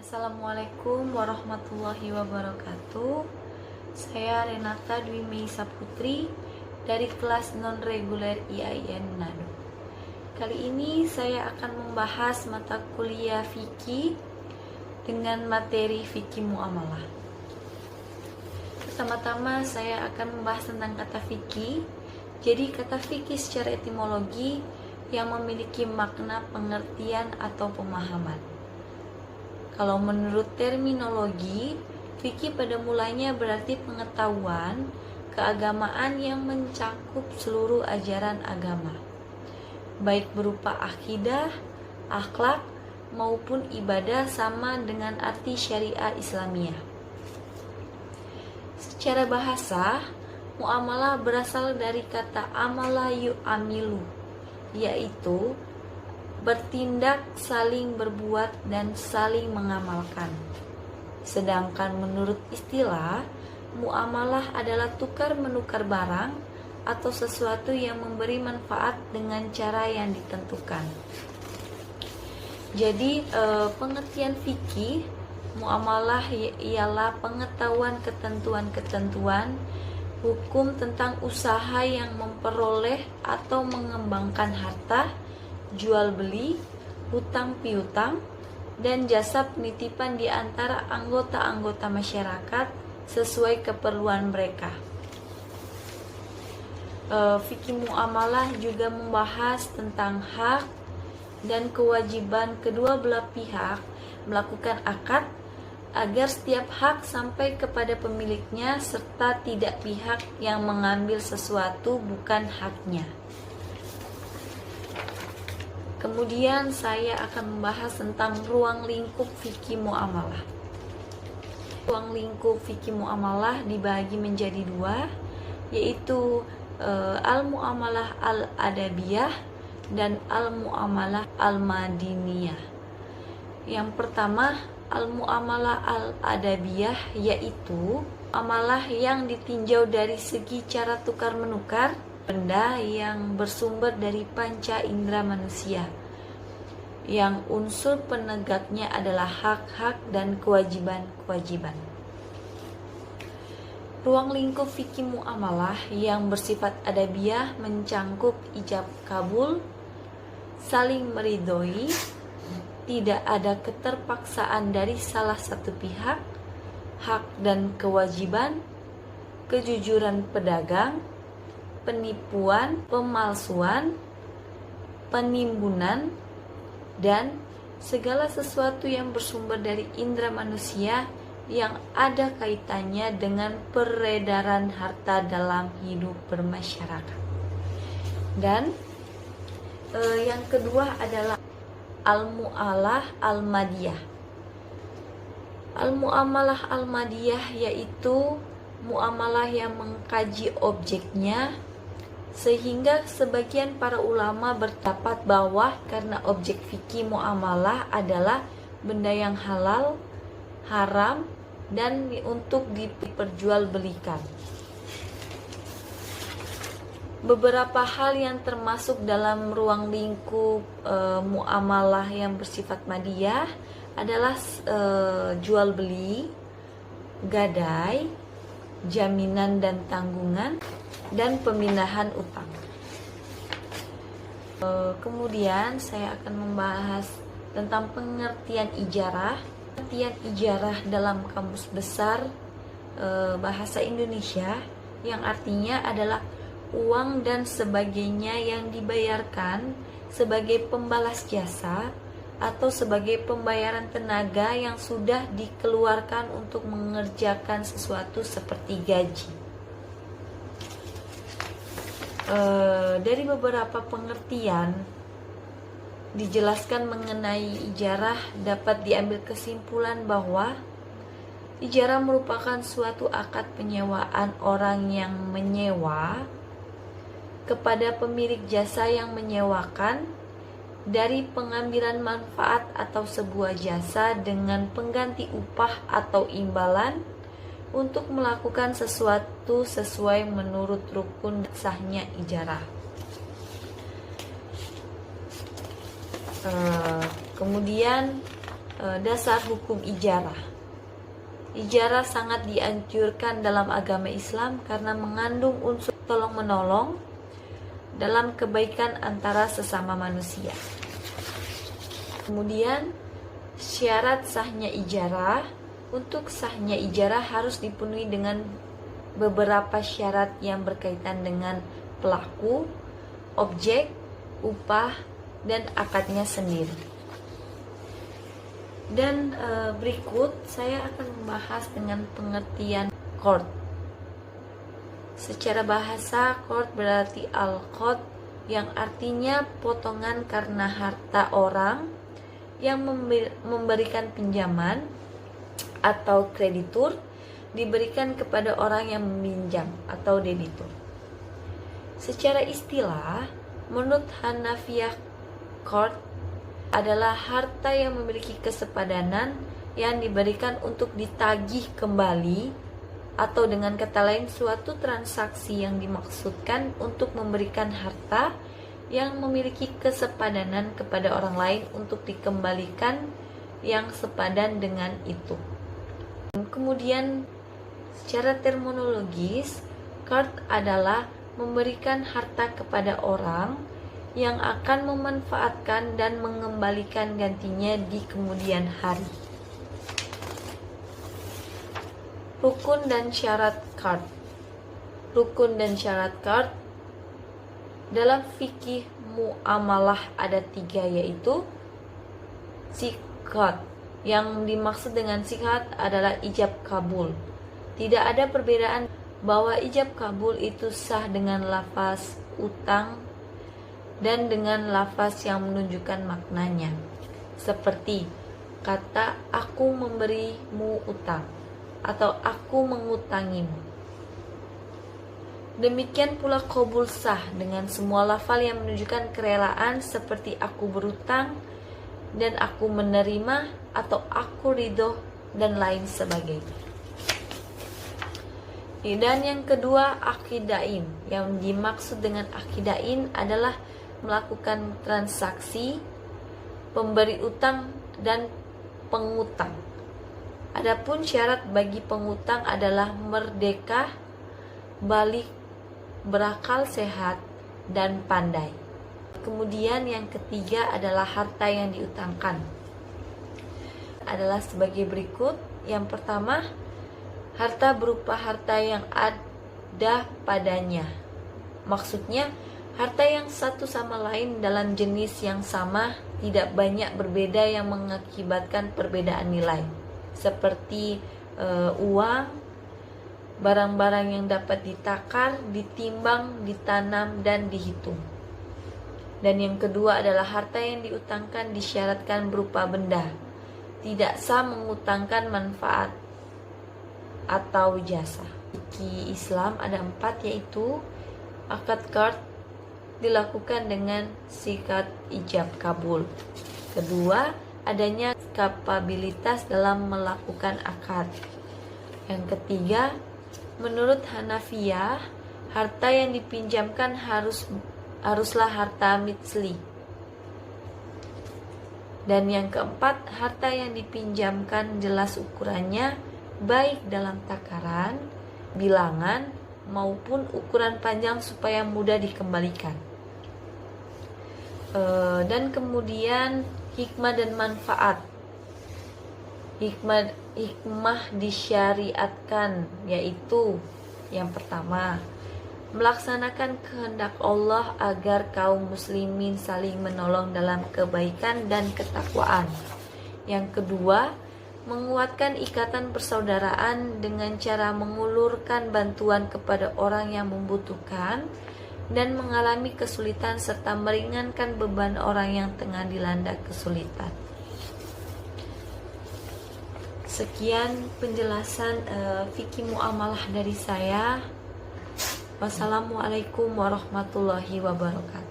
Assalamualaikum warahmatullahi wabarakatuh. Saya Renata Dwi Meisa Putri dari kelas non-reguler IAIN Manado. Kali ini saya akan membahas mata kuliah fikih dengan materi fikih muamalah. Pertama-tama saya akan membahas tentang kata fikih. Jadi kata fikih secara etimologi yang memiliki makna pengertian atau pemahaman. Kalau menurut terminologi, fikih pada mulanya berarti pengetahuan keagamaan yang mencakup seluruh ajaran agama, baik berupa akidah, akhlak, maupun ibadah sama dengan arti syariah Islamiyah. Secara bahasa, muamalah berasal dari kata amala yu'amilu, yaitu bertindak, saling berbuat, dan saling mengamalkan. Sedangkan menurut istilah, muamalah adalah tukar-menukar barang atau sesuatu yang memberi manfaat dengan cara yang ditentukan. Jadi pengertian fikih muamalah ialah pengetahuan ketentuan-ketentuan hukum tentang usaha yang memperoleh atau mengembangkan harta, jual beli, hutang piutang, dan jasa penitipan di antara anggota-anggota masyarakat sesuai keperluan mereka. Fikih muamalah juga membahas tentang hak dan kewajiban kedua belah pihak melakukan akad agar setiap hak sampai kepada pemiliknya serta tidak pihak yang mengambil sesuatu bukan haknya. Kemudian saya akan membahas tentang ruang lingkup fikih muamalah. Ruang lingkup fikih muamalah dibagi menjadi dua, yaitu al-muamalah al-adabiyah dan al-muamalah al-madiniyah. Yang pertama, al-muamalah al-adabiyah yaitu muamalah yang ditinjau dari segi cara tukar menukar benda yang bersumber dari panca indera manusia, yang unsur penegaknya adalah hak-hak dan kewajiban-kewajiban. Ruang lingkup fikih muamalah yang bersifat adabiyah mencangkup ijab kabul, saling meridhoi, tidak ada keterpaksaan dari salah satu pihak, hak dan kewajiban, kejujuran pedagang, penipuan, pemalsuan, penimbunan, dan segala sesuatu yang bersumber dari indera manusia yang ada kaitannya dengan peredaran harta dalam hidup bermasyarakat. Dan yang kedua adalah al-mu'amalah al-madiyah. Al-mu'amalah al-madiyah yaitu muamalah yang mengkaji objeknya, sehingga sebagian para ulama berpendapat bahwa karena objek fikih muamalah adalah benda yang halal, haram, dan untuk diperjualbelikan. Beberapa hal yang termasuk dalam ruang lingkup muamalah yang bersifat madiyah adalah jual beli, gadai, jaminan dan tanggungan, dan pemindahan utang. Kemudian saya akan membahas tentang pengertian ijarah. Pengertian ijarah dalam Kamus Besar Bahasa Indonesia yang artinya adalah uang dan sebagainya yang dibayarkan sebagai pembalas jasa atau sebagai pembayaran tenaga yang sudah dikeluarkan untuk mengerjakan sesuatu seperti gaji. Dari beberapa pengertian dijelaskan mengenai ijarah, dapat diambil kesimpulan bahwa ijarah merupakan suatu akad penyewaan orang yang menyewa kepada pemilik jasa yang menyewakan dari pengambilan manfaat atau sebuah jasa dengan pengganti upah atau imbalan untuk melakukan sesuatu sesuai menurut rukun sahnya ijarah. Kemudian dasar hukum ijarah. Ijarah sangat dianjurkan dalam agama Islam karena mengandung unsur tolong-menolong dalam kebaikan antara sesama manusia. Kemudian, syarat sahnya ijarah. Untuk sahnya ijarah harus dipenuhi dengan beberapa syarat yang berkaitan dengan pelaku, objek, upah, dan akadnya sendiri. Dan berikut saya akan membahas dengan pengertian qard. Secara bahasa, qard berarti al-qad, yang artinya potongan karena harta orang yang memberikan pinjaman atau kreditur diberikan kepada orang yang meminjam atau debitur. Secara istilah, menurut Hanafiyah, qard adalah harta yang memiliki kesepadanan yang diberikan untuk ditagih kembali, atau dengan kata lain suatu transaksi yang dimaksudkan untuk memberikan harta yang memiliki kesepadanan kepada orang lain untuk dikembalikan yang sepadan dengan itu. Kemudian secara terminologis, qard adalah memberikan harta kepada orang yang akan memanfaatkan dan mengembalikan gantinya di kemudian hari. Rukun dan syarat qard. Rukun dan syarat qard dalam fikih muamalah ada 3, yaitu siqat. Yang dimaksud dengan siqat adalah ijab kabul. Tidak ada perbedaan bahwa ijab kabul itu sah dengan lafaz utang dan dengan lafaz yang menunjukkan maknanya, seperti kata aku memberimu utang atau aku mengutangimu. Demikian pula qabul sah dengan semua lafal yang menunjukkan kerelaan, seperti aku berutang dan aku menerima atau aku ridho dan lain sebagainya. Dan yang kedua, akidain. Yang dimaksud dengan akidain adalah melakukan transaksi pemberi utang dan pengutang. Adapun syarat bagi pengutang adalah merdeka, balik, berakal sehat, dan pandai. Kemudian yang ketiga adalah harta yang diutangkan. Adalah sebagai berikut. Yang pertama, harta berupa harta yang ada padanya. Maksudnya, harta yang satu sama lain dalam jenis yang sama, tidak banyak berbeda yang mengakibatkan perbedaan nilai. Seperti uang, barang-barang yang dapat ditakar, ditimbang, ditanam, dan dihitung. Dan yang kedua adalah harta yang diutangkan disyaratkan berupa benda. Tidak sah mengutangkan manfaat atau jasa. Fikih Islam ada 4, yaitu akad qard dilakukan dengan siqat ijab kabul. Kedua, adanya kapabilitas dalam melakukan akad. Yang ketiga, menurut Hanafiyah, harta yang dipinjamkan haruslah harta mitsli. Dan yang keempat, harta yang dipinjamkan jelas ukurannya, baik dalam takaran, bilangan, maupun ukuran panjang supaya mudah dikembalikan. Dan kemudian hikmah dan manfaat. Hikmah disyariatkan, yaitu yang pertama, melaksanakan kehendak Allah agar kaum muslimin saling menolong dalam kebaikan dan ketakwaan. Yang kedua, menguatkan ikatan persaudaraan dengan cara mengulurkan bantuan kepada orang yang membutuhkan dan mengalami kesulitan serta meringankan beban orang yang tengah dilanda kesulitan. Sekian penjelasan fikih muamalah dari saya. Wassalamualaikum warahmatullahi wabarakatuh.